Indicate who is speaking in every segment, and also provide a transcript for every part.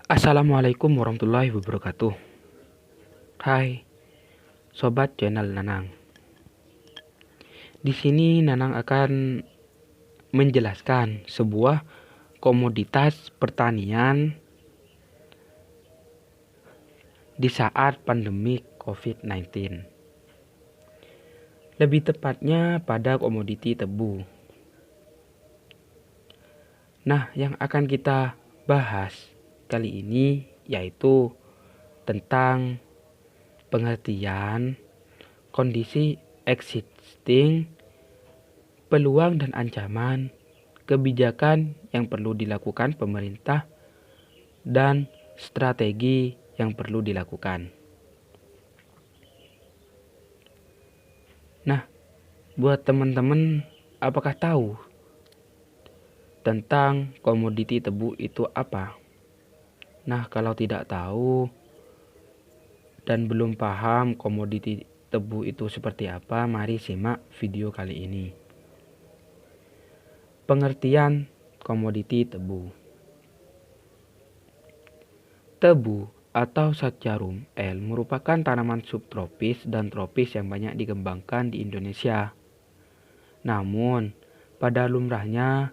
Speaker 1: Assalamualaikum warahmatullahi wabarakatuh. Hai, sobat channel Nanang. Di sini Nanang akan menjelaskan sebuah komoditas pertanian di saat pandemi COVID-19. Lebih tepatnya pada komoditi tebu. Nah, yang akan kita bahas kali ini yaitu tentang pengertian kondisi existing, peluang dan ancaman, kebijakan yang perlu dilakukan pemerintah, dan strategi yang perlu dilakukan. Nah, buat teman-teman, apakah tahu tentang komoditi tebu itu apa? Nah, kalau tidak tahu dan belum paham komoditi tebu itu seperti apa, mari simak video kali ini. Pengertian komoditi tebu. Tebu atau Satcharum L merupakan tanaman subtropis dan tropis yang banyak dikembangkan di Indonesia. Namun, pada lumrahnya,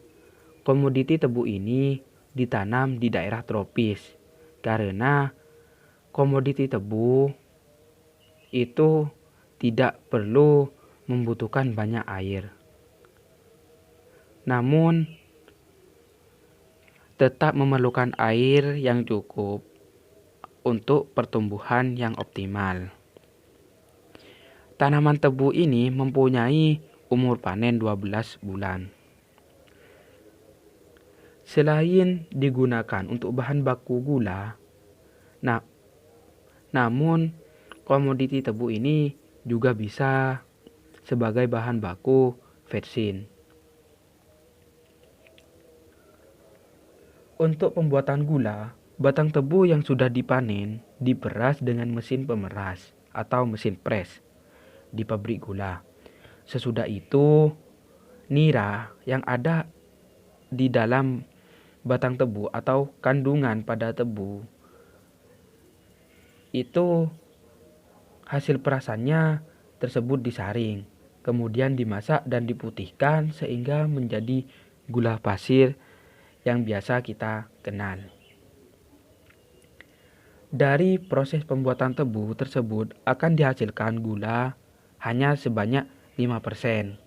Speaker 1: komoditi tebu ini ditanam di daerah tropis karena komoditi tebu itu tidak perlu membutuhkan banyak air. Namun, tetap memerlukan air yang cukup untuk pertumbuhan yang optimal. Tanaman tebu ini mempunyai umur panen 12 bulan. Selain digunakan untuk bahan baku gula, namun komoditi tebu ini juga bisa sebagai bahan baku vetsin. Untuk pembuatan gula, batang tebu yang sudah dipanen diperas dengan mesin pemeras atau mesin pres di pabrik gula. Sesudah itu, nira yang ada di dalam batang tebu atau kandungan pada tebu itu hasil perasannya tersebut disaring, kemudian dimasak dan diputihkan sehingga menjadi gula pasir yang biasa kita kenal. Dari proses pembuatan tebu tersebut akan dihasilkan gula hanya sebanyak 5%.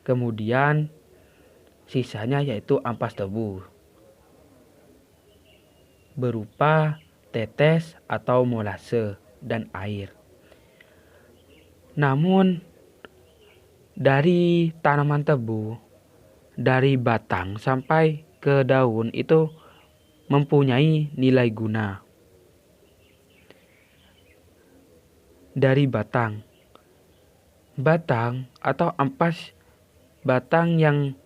Speaker 1: Kemudian sisanya yaitu ampas tebu berupa tetes atau molase dan air. Namun dari tanaman tebu, dari batang sampai ke daun itu mempunyai nilai guna. Dari batang atau ampas batang yang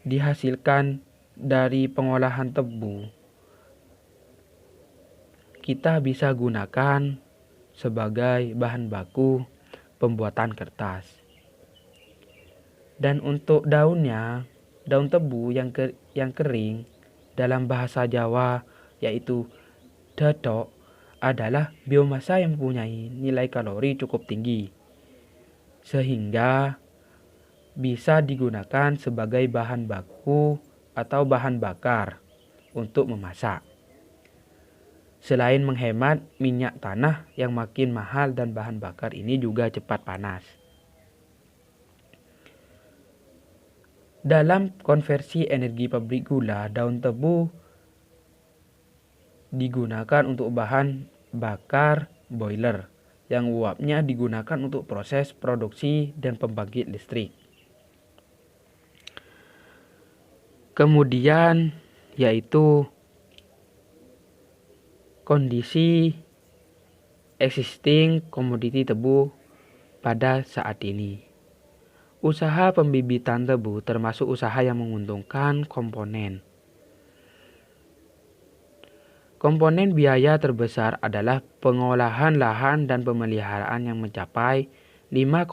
Speaker 1: dihasilkan dari pengolahan tebu, kita bisa gunakan sebagai bahan baku pembuatan kertas. Dan untuk daunnya, daun tebu yang kering dalam bahasa Jawa yaitu datok adalah biomasa yang mempunyai nilai kalori cukup tinggi sehingga bisa digunakan sebagai bahan baku atau bahan bakar untuk memasak. Selain menghemat minyak tanah yang makin mahal dan bahan bakar ini juga cepat panas. Dalam konversi energi pabrik gula, daun tebu digunakan untuk bahan bakar boiler yang uapnya digunakan untuk proses produksi dan pembangkit listrik. Kemudian yaitu kondisi existing komoditi tebu pada saat ini. Usaha pembibitan tebu termasuk usaha yang menguntungkan komponen. Komponen biaya terbesar adalah pengolahan lahan dan pemeliharaan yang mencapai 5,5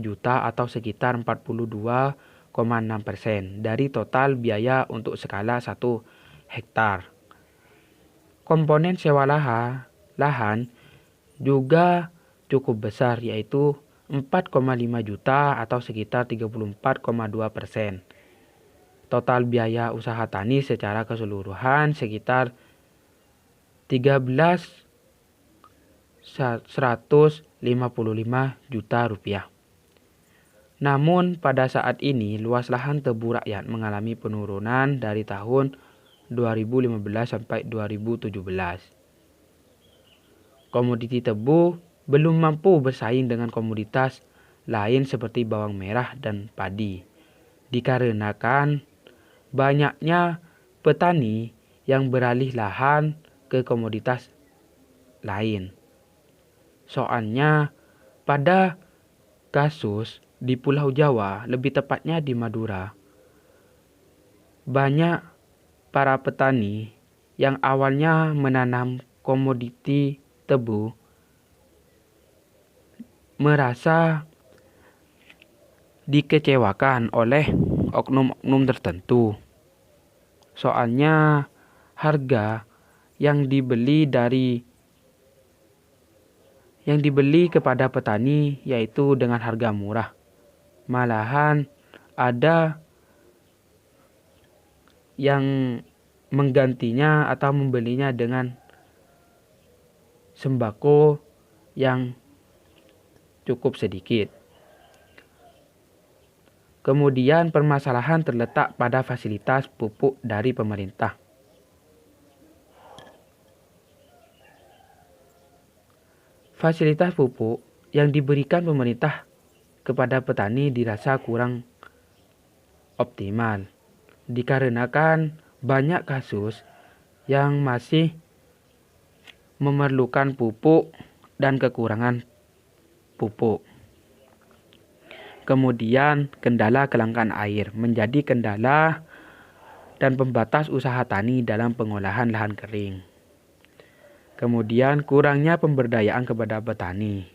Speaker 1: juta atau sekitar 42,6% dari total biaya untuk skala 1 hektar. komponen sewa lahan juga cukup besar, yaitu 4,5 juta atau sekitar 34,2%. Total biaya usaha tani secara keseluruhan sekitar 13.155 juta rupiah. Namun pada saat ini luas lahan tebu rakyat mengalami penurunan dari tahun 2015 sampai 2017. Komoditi tebu belum mampu bersaing dengan komoditas lain seperti bawang merah dan padi, dikarenakan banyaknya petani yang beralih lahan ke komoditas lain. Soalnya pada kasus di Pulau Jawa, lebih tepatnya di Madura, banyak para petani yang awalnya menanam komoditi tebu merasa dikecewakan oleh oknum-oknum tertentu. Soalnya harga yang dibeli kepada petani yaitu dengan harga murah. Malahan ada yang menggantinya atau membelinya dengan sembako yang cukup sedikit. Kemudian permasalahan terletak pada fasilitas pupuk dari pemerintah. Fasilitas pupuk yang diberikan pemerintah kepada petani dirasa kurang optimal, dikarenakan banyak kasus yang masih memerlukan pupuk dan kekurangan pupuk. Kemudian kendala kelangkaan air menjadi kendala dan pembatas usaha tani dalam pengolahan lahan kering. Kemudian kurangnya pemberdayaan kepada petani.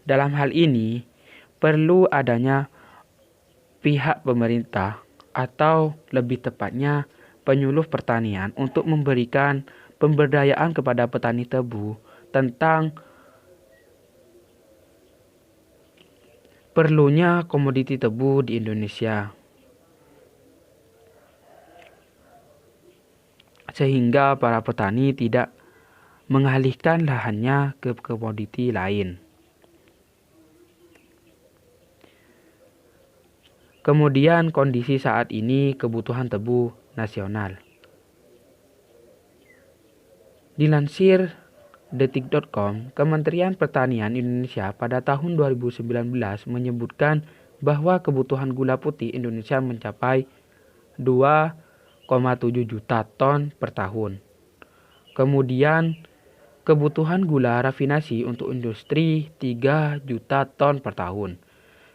Speaker 1: Dalam hal ini perlu adanya pihak pemerintah atau lebih tepatnya penyuluh pertanian untuk memberikan pemberdayaan kepada petani tebu tentang perlunya komoditi tebu di Indonesia, sehingga para petani tidak mengalihkan lahannya ke komoditi lain. Kemudian kondisi saat ini kebutuhan tebu nasional. Dilansir Detik.com, Kementerian Pertanian Indonesia pada tahun 2019 menyebutkan bahwa kebutuhan gula putih Indonesia mencapai 2,7 juta ton per tahun. Kemudian kebutuhan gula rafinasi untuk industri 3 juta ton per tahun.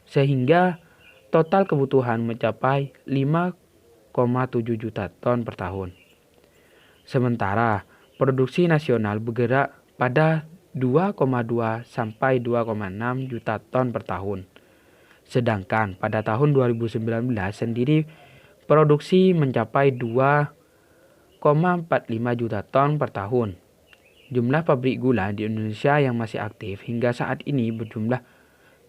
Speaker 1: Sehingga total kebutuhan mencapai 5,7 juta ton per tahun. Sementara produksi nasional bergerak pada 2,2 sampai 2,6 juta ton per tahun. Sedangkan pada tahun 2019 sendiri produksi mencapai 2,45 juta ton per tahun. Jumlah pabrik gula di Indonesia yang masih aktif hingga saat ini berjumlah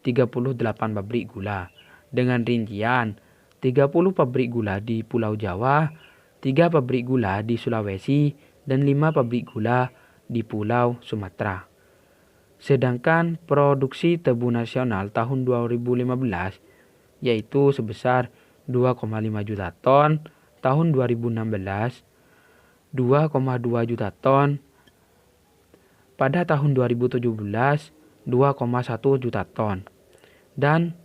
Speaker 1: 38 pabrik gula. Dengan rincian 30 pabrik gula di Pulau Jawa, 3 pabrik gula di Sulawesi, dan 5 pabrik gula di Pulau Sumatera. Sedangkan produksi tebu nasional tahun 2015 yaitu sebesar 2,5 juta ton, tahun 2016 2,2 juta ton, pada tahun 2017 2,1 juta ton, dan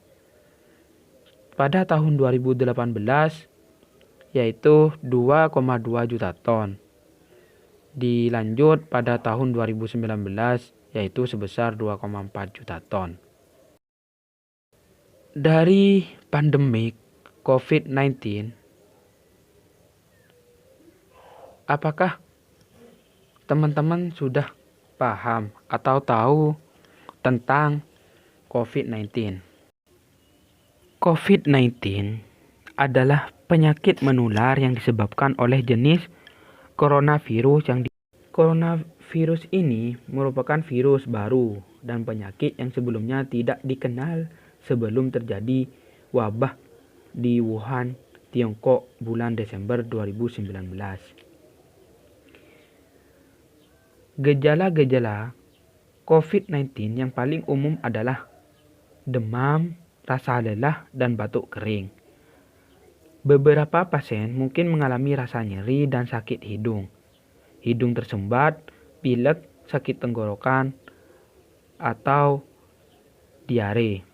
Speaker 1: pada tahun 2018 yaitu 2,2 juta ton. Dilanjut pada tahun 2019 yaitu sebesar 2,4 juta ton. Dari pandemik COVID-19, apakah teman-teman sudah paham atau tahu tentang COVID-19? COVID-19 adalah penyakit menular yang disebabkan oleh jenis coronavirus yang Coronavirus ini merupakan virus baru dan penyakit yang sebelumnya tidak dikenal sebelum terjadi wabah di Wuhan, Tiongkok bulan Desember 2019. Gejala-gejala COVID-19 yang paling umum adalah demam, rasa lelah, dan batuk kering. Beberapa pasien mungkin mengalami rasa nyeri dan sakit hidung tersumbat, pilek, sakit tenggorokan, atau diare.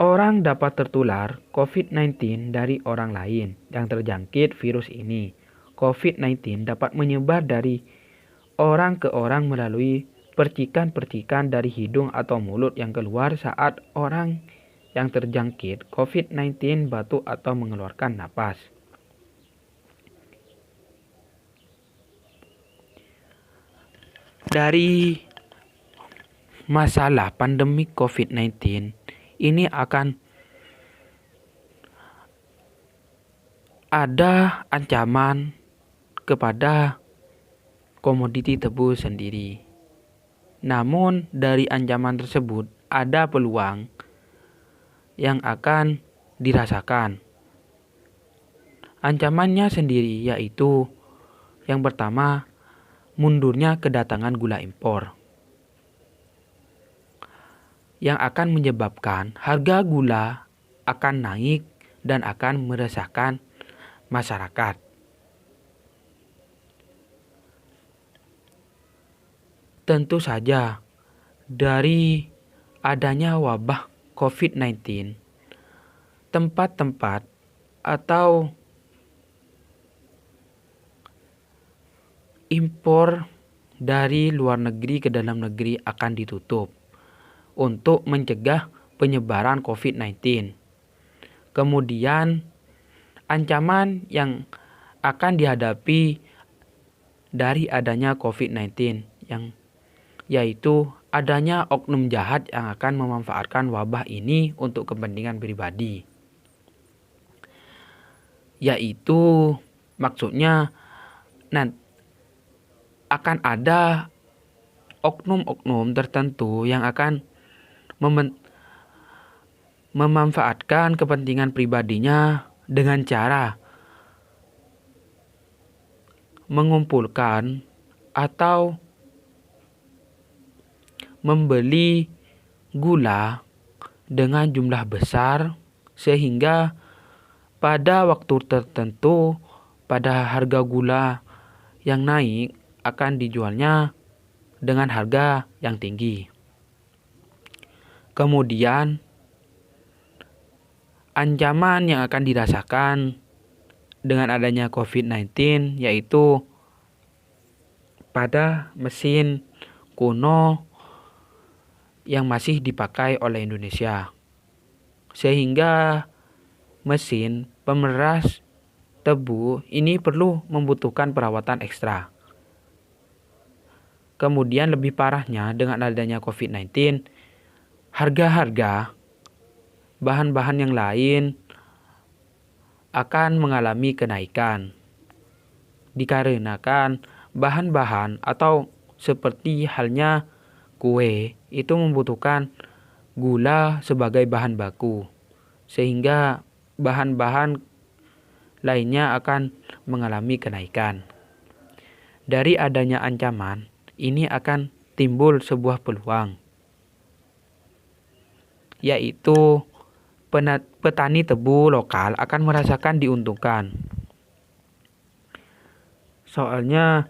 Speaker 1: Orang dapat tertular COVID-19 dari orang lain yang terjangkit virus ini. COVID-19 dapat menyebar dari orang ke orang melalui percikan-percikan dari hidung atau mulut yang keluar saat orang yang terjangkit COVID-19 batuk atau mengeluarkan napas. Dari masalah pandemi COVID-19 ini akan ada ancaman kepada komoditi tebu sendiri. Namun dari ancaman tersebut ada peluang yang akan dirasakan. Ancamannya sendiri yaitu yang pertama, mundurnya kedatangan gula impor yang akan menyebabkan harga gula akan naik dan akan meresahkan masyarakat. Tentu saja dari adanya wabah COVID-19, tempat-tempat atau impor dari luar negeri ke dalam negeri akan ditutup untuk mencegah penyebaran COVID-19. Kemudian ancaman yang akan dihadapi dari adanya COVID-19 yang yaitu adanya oknum jahat yang akan memanfaatkan wabah ini untuk kepentingan pribadi. Yaitu maksudnya akan ada oknum-oknum tertentu yang akan memanfaatkan kepentingan pribadinya dengan cara mengumpulkan atau membeli gula dengan jumlah besar sehingga pada waktu tertentu pada harga gula yang naik akan dijualnya dengan harga yang tinggi. Kemudian ancaman yang akan dirasakan dengan adanya COVID-19 yaitu pada mesin kuno yang masih dipakai oleh Indonesia. Sehingga mesin pemeras tebu ini perlu membutuhkan perawatan ekstra. Kemudian lebih parahnya dengan adanya COVID-19, harga-harga bahan-bahan yang lain akan mengalami kenaikan. Dikarenakan bahan-bahan atau seperti halnya kue itu membutuhkan gula sebagai bahan baku. Sehingga bahan-bahan lainnya akan mengalami kenaikan. Dari adanya ancaman, ini akan timbul sebuah peluang, yaitu petani tebu lokal akan merasakan diuntungkan. Soalnya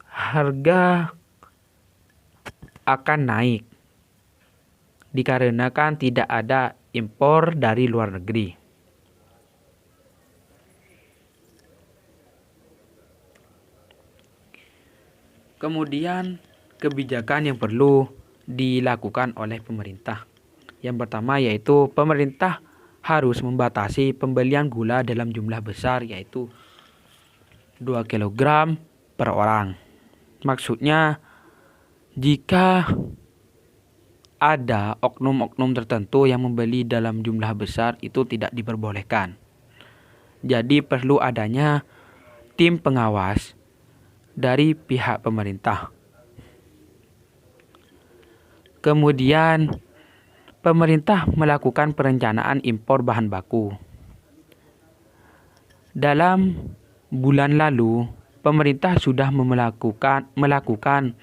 Speaker 1: harga akan naik dikarenakan tidak ada impor dari luar negeri. Kemudian kebijakan yang perlu dilakukan oleh pemerintah. Yang pertama yaitu pemerintah harus membatasi pembelian gula dalam jumlah besar yaitu 2 kg per orang. Maksudnya jika ada oknum-oknum tertentu yang membeli dalam jumlah besar itu tidak diperbolehkan. Jadi perlu adanya tim pengawas dari pihak pemerintah. Kemudian pemerintah melakukan perencanaan impor bahan baku. Dalam bulan lalu, pemerintah sudah melakukan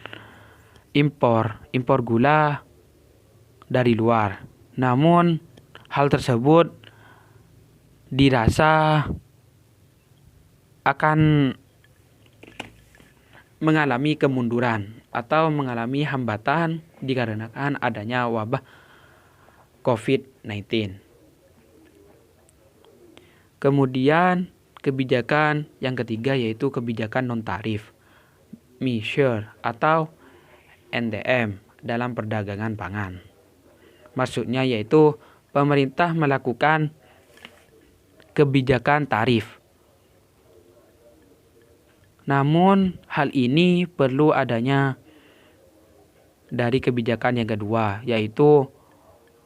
Speaker 1: impor gula dari luar. Namun hal tersebut dirasa akan mengalami kemunduran atau mengalami hambatan dikarenakan adanya wabah COVID-19. Kemudian kebijakan yang ketiga yaitu kebijakan non-tarif measure atau NTM dalam perdagangan pangan. Maksudnya yaitu pemerintah melakukan kebijakan tarif. Namun hal ini perlu adanya dari kebijakan yang kedua, yaitu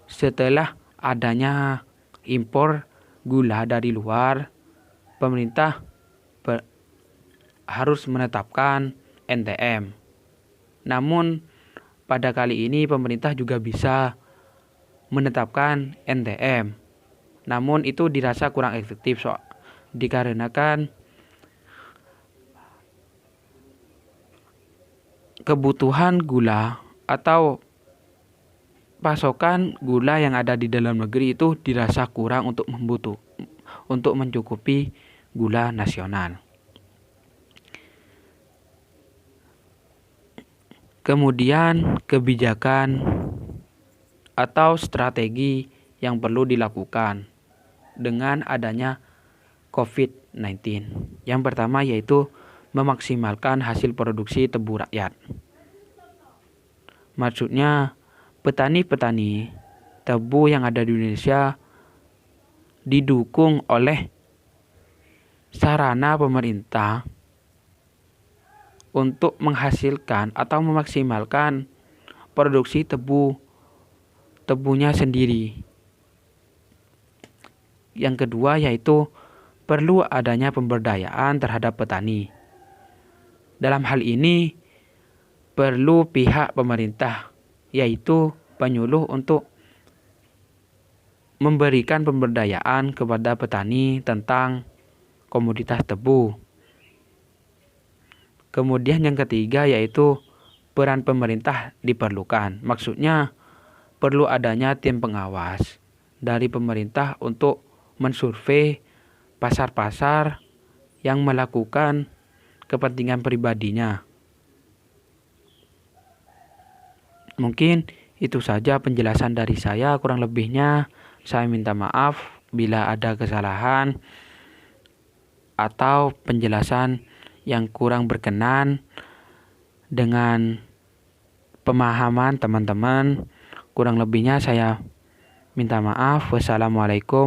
Speaker 1: setelah adanya impor gula dari luar, pemerintah harus menetapkan NTM. Namun pada kali ini pemerintah juga bisa menetapkan NTM. Namun itu dirasa kurang efektif dikarenakan kebutuhan gula atau pasokan gula yang ada di dalam negeri itu dirasa kurang untuk mencukupi gula nasional. Kemudian kebijakan atau strategi yang perlu dilakukan dengan adanya COVID-19. Yang pertama yaitu memaksimalkan hasil produksi tebu rakyat. Maksudnya petani-petani tebu yang ada di Indonesia didukung oleh sarana pemerintah untuk menghasilkan atau memaksimalkan produksi tebunya sendiri. Yang kedua yaitu perlu adanya pemberdayaan terhadap petani. Dalam hal ini perlu pihak pemerintah yaitu penyuluh untuk memberikan pemberdayaan kepada petani tentang komoditas tebu. Kemudian yang ketiga yaitu peran pemerintah diperlukan. Maksudnya perlu adanya tim pengawas dari pemerintah untuk mensurvei pasar-pasar yang melakukan kepentingan pribadinya. Mungkin itu saja penjelasan dari saya, kurang lebihnya saya minta maaf bila ada kesalahan atau penjelasan yang kurang berkenan dengan pemahaman teman-teman. Kurang lebihnya saya minta maaf. Wassalamualaikum.